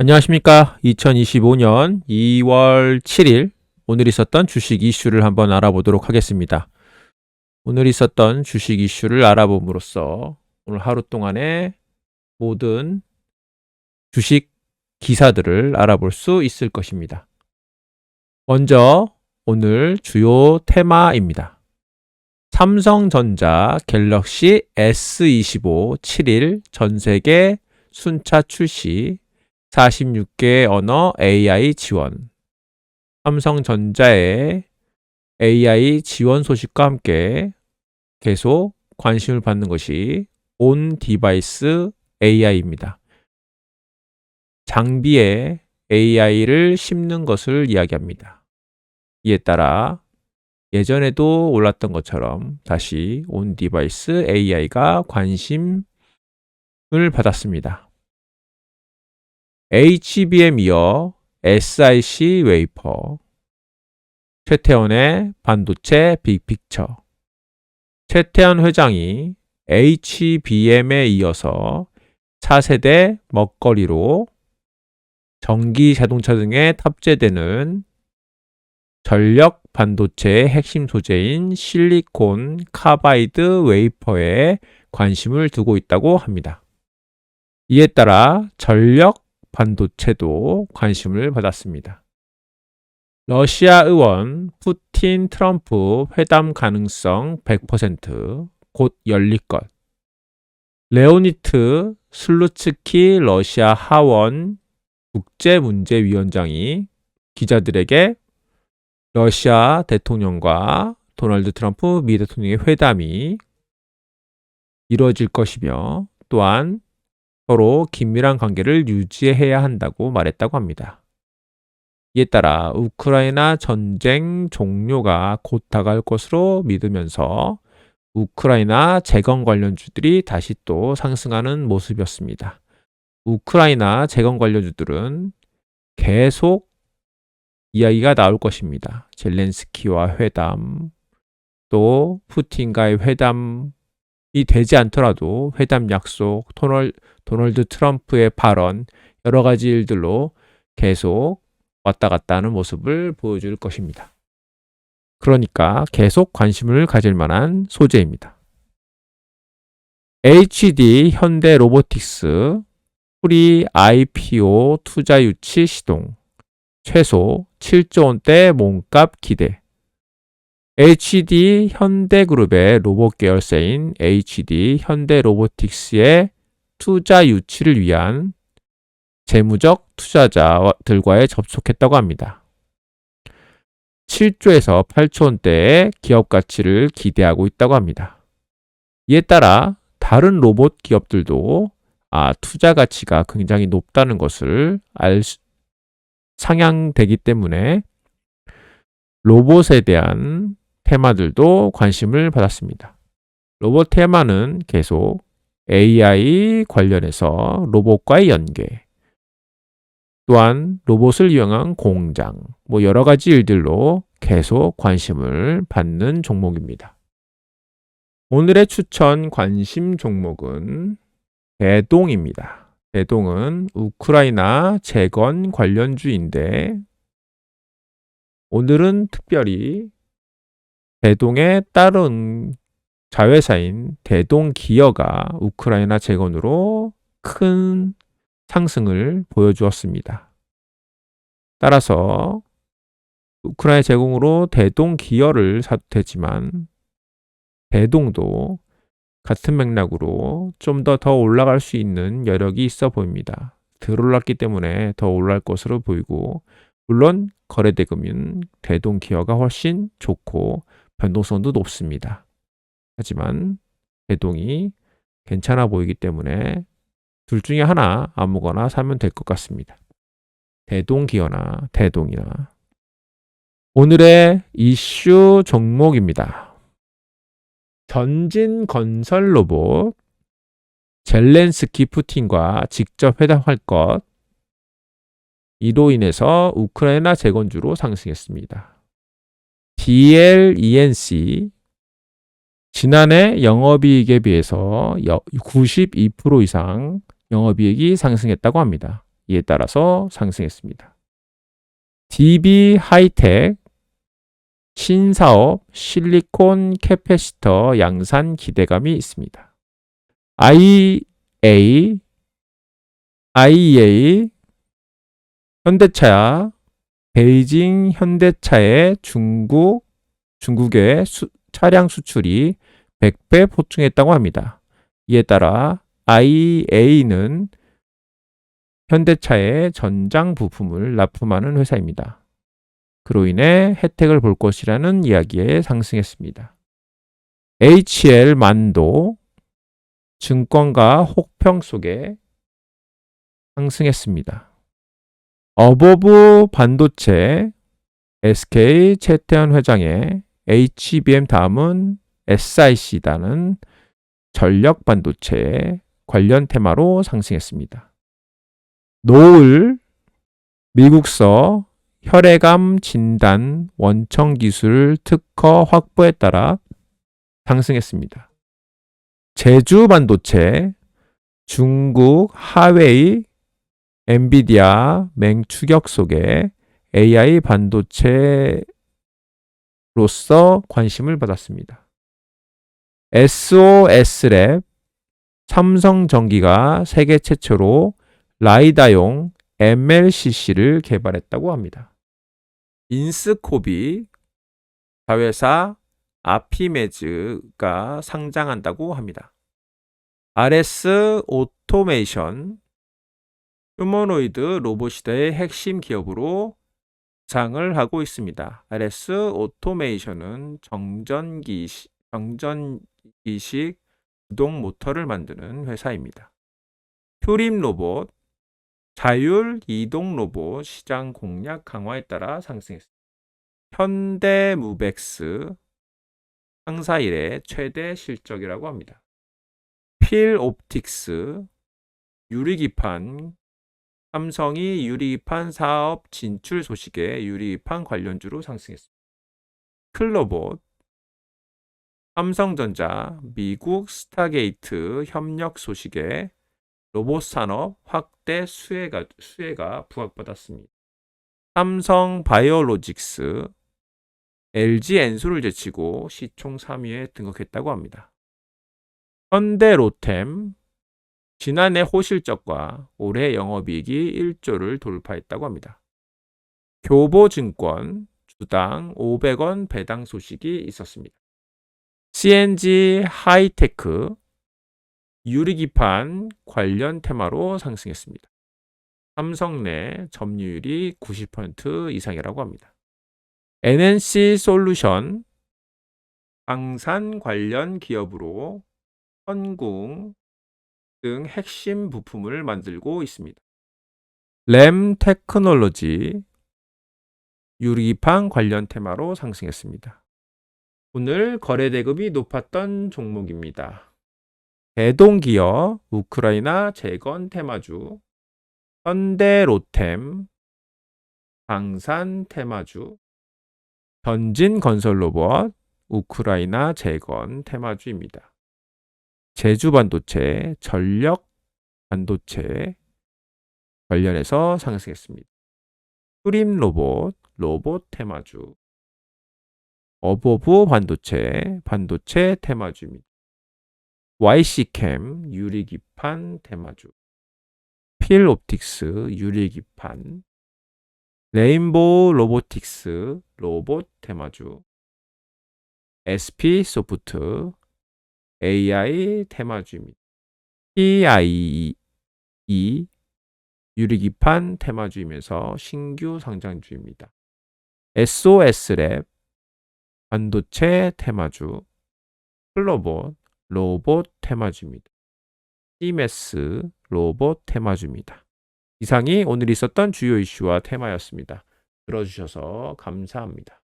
안녕하십니까. 2025년 2월 7일 오늘 있었던 주식 이슈를 한번 알아보도록 하겠습니다. 오늘 있었던 주식 이슈를 알아봄으로써 오늘 하루 동안의 모든 주식 기사들을 알아볼 수 있을 것입니다. 먼저 오늘 주요 테마입니다. 삼성전자 갤럭시 S25 7일 전세계 순차 출시 46개 언어 AI 지원. 삼성전자의 AI 지원 소식과 함께 계속 관심을 받는 것이 온 디바이스 AI입니다. 장비에 AI를 심는 것을 이야기합니다. 이에 따라 예전에도 올랐던 것처럼 다시 온 디바이스 AI가 관심을 받았습니다. HBM 이어 SiC 웨이퍼, 최태원의 반도체 빅픽처. 최태원 회장이 HBM에 이어서 차세대 먹거리로 전기 자동차 등에 탑재되는 전력 반도체의 핵심 소재인 실리콘 카바이드 웨이퍼에 관심을 두고 있다고 합니다. 이에 따라 전력 반도체도 관심을 받았습니다. 러시아 의원 푸틴 트럼프 회담 가능성 100% 곧 열릴 것. 레오니트 슬루츠키 러시아 하원 국제문제위원장이 기자들에게 러시아 대통령과 도널드 트럼프 미 대통령의 회담이 이루어질 것이며 또한 서로 긴밀한 관계를 유지해야 한다고 말했다고 합니다. 이에 따라 우크라이나 전쟁 종료가 곧 다가올 것으로 믿으면서 우크라이나 재건 관련주들이 다시 또 상승하는 모습이었습니다. 우크라이나 재건 관련주들은 계속 이야기가 나올 것입니다. 젤렌스키와 회담, 또 푸틴과의 회담이 되지 않더라도 회담 약속, 도널드 트럼프의 발언, 여러 가지 일들로 계속 왔다 갔다 하는 모습을 보여줄 것입니다. 그러니까 계속 관심을 가질 만한 소재입니다. HD 현대 로보틱스 프리 IPO 투자 유치 시동, 최소 7조 원대 몸값 기대. HD 현대그룹의 로봇 계열사인 HD 현대로보틱스의 투자 유치를 위한 재무적 투자자들과의 접촉했다고 합니다. 7조에서 8조 원대의 기업 가치를 기대하고 있다고 합니다. 이에 따라 다른 로봇 기업들도 투자 가치가 굉장히 높다는 것을 상향되기 때문에 로봇에 대한 테마들도 관심을 받았습니다. 로봇 테마는 계속 AI 관련해서 로봇과의 연계, 또한 로봇을 이용한 공장, 여러 가지 일들로 계속 관심을 받는 종목입니다. 오늘의 추천 관심 종목은 대동입니다. 대동은 우크라이나 재건 관련주인데 오늘은 특별히 대동의 다른 자회사인 대동기어가 우크라이나 재건으로 큰 상승을 보여주었습니다. 따라서 우크라이나 재건으로 대동기어를 사도 되지만 대동도 같은 맥락으로 좀 더 올라갈 수 있는 여력이 있어 보입니다. 덜 올랐기 때문에 더 올라갈 것으로 보이고, 물론 거래대금은 대동기어가 훨씬 좋고 변동성도 높습니다. 하지만 대동이 괜찮아 보이기 때문에 둘 중에 하나 아무거나 사면 될 것 같습니다. 대동기어나 대동이나. 오늘의 이슈 종목입니다. 전진 건설 로봇, 젤렌스키 푸틴과 직접 회담할 것, 이로 인해서 우크라이나 재건주로 상승했습니다. DLENC, 지난해 영업이익에 비해서 92% 이상 영업이익이 상승했다고 합니다. 이에 따라서 상승했습니다. DB 하이텍 신사업 실리콘 캐패시터 양산 기대감이 있습니다. IEA 현대차 베이징 현대차의 중국의 차량 수출이 100배 폭증했다고 합니다. 이에 따라 IEA는 현대차의 전장 부품을 납품하는 회사입니다. 그로 인해 혜택을 볼 것이라는 이야기에 상승했습니다. HL 만도 증권가 혹평 속에 상승했습니다. 어버브 반도체 SK 최태원 회장의 HBM 다음은 SiC라는 전력 반도체 관련 테마로 상승했습니다. 노을 미국서 혈액암 진단 원청 기술 특허 확보에 따라 상승했습니다. 제주 반도체 중국 하웨이 엔비디아 맹추격 속에 AI 반도체로서 관심을 받았습니다. SOS랩 삼성전기가 세계 최초로 라이다용 MLCC를 개발했다고 합니다. 인스코비 자회사 아피메즈가 상장한다고 합니다. RS 오토메이션 휴머노이드 로봇 시대의 핵심 기업으로 상을 하고 있습니다. RS 오토메이션은 정전기식 구동 모터를 만드는 회사입니다. 표림 로봇 자율 이동 로봇 시장 공략 강화에 따라 상승했습니다. 현대무벡스 상사 이래 최대 실적이라고 합니다. 필옵틱스 유리기판 삼성이 유리기판 사업 진출 소식에 유리기판 관련주로 상승했습니다. 클로봇 삼성전자 미국 스타게이트 협력 소식에 로봇 산업 확대 수혜가 부각받았습니다. 삼성 바이오로직스 LG 엔솔을 제치고 시총 3위에 등극했다고 합니다. 현대로템 지난해 호실적과 올해 영업이익이 1조를 돌파했다고 합니다. 교보증권 주당 500원 배당 소식이 있었습니다. CNG 하이테크 유리기판 관련 테마로 상승했습니다. 삼성 내 점유율이 90% 이상이라고 합니다. NNC 솔루션 방산 관련 기업으로 현궁 등 핵심 부품을 만들고 있습니다. 램 테크놀로지 유리기판 관련 테마로 상승했습니다. 오늘 거래대금이 높았던 종목입니다. 대동기업 우크라이나 재건 테마주, 현대로템 방산 테마주, 전진건설로봇 우크라이나 재건 테마주입니다. 제주반도체 전력 반도체 관련해서 상승했습니다. 수림로봇 로봇 테마주, 어버브 반도체 테마주입니다. YC캠 유리기판 테마주, 필옵틱스 유리기판, 레인보우 로보틱스 로봇 테마주, SP소프트 AI 테마주입니다. PIE 유리기판 테마주이면서 신규 상장주입니다. SOS랩 반도체 테마주, 클로봇 로봇 테마주입니다. 시메스 로봇 테마주입니다. 이상이 오늘 있었던 주요 이슈와 테마였습니다. 들어주셔서 감사합니다.